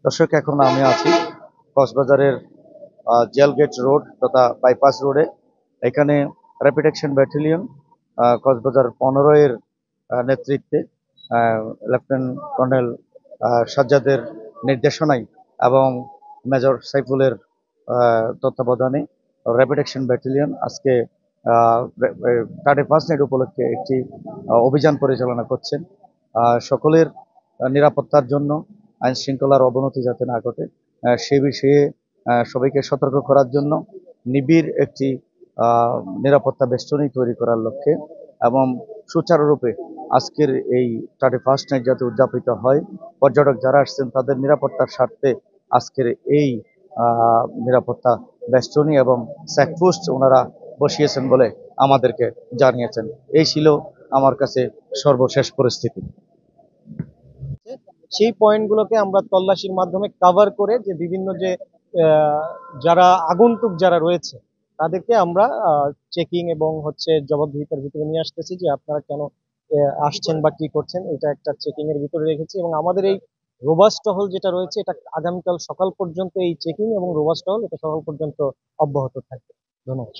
দর্শক, এখন আমি আছি কক্সবাজারের জেলগেট রোড তথা বাইপাস রোডে। এখানে র্যাপিড অ্যাকশন ব্যাটালিয়ন কক্সবাজার 15 এর নেতৃত্বে লেফটেন্যান্ট কর্নেল সাজ্জাদের নির্দেশনায় এবং মেজর সাইফুলের তত্ত্বাবধানে র্যাপিড অ্যাকশন ব্যাটালিয়ন আজকে 5th নাইট উপলক্ষে একটি অভিযান পরিচালনা করছেন। সকলের নিরাপত্তার জন্য, আইন শৃঙ্খলার অবনতি যাতে না ঘটে সে বিষয়ে সবাইকে সতর্ক করার জন্য নিবিড় একটি নিরাপত্তা বেষ্টনী তৈরি করার লক্ষ্যে এবং সুচারুরূপে আজকের এই 31st নাইট যাতে উদযাপিত হয়, পর্যটক যারা আসছেন তাদের নিরাপত্তার স্বার্থে আজকের এই নিরাপত্তা বেষ্টনী এবং চেকপোস্ট ওনারা বসিয়েছেন বলে আমাদেরকে জানিয়েছেন। এই ছিল আমার কাছে সর্বশেষ পরিস্থিতি। সেই পয়েন্টগুলোকে আমরা তল্লাশির মাধ্যমে কভার করে যে বিভিন্ন যে যারা আগন্তুক যারা রয়েছে তাদেরকে আমরা চেকিং এবং জবাবদিহিতার ভিতরে নিয়ে আসতেছি যে আপনারা কেন আসছেন বা কি করছেন, এটা একটা চেকিং এর ভিতরে রেখেছি। এবং আমাদের এই রোবাস টহল যেটা রয়েছে এটা আগামীকাল সকাল পর্যন্ত, এই চেকিং এবং রোবাস টহল এটা সকাল পর্যন্ত অব্যাহত থাকবে। ধন্যবাদ।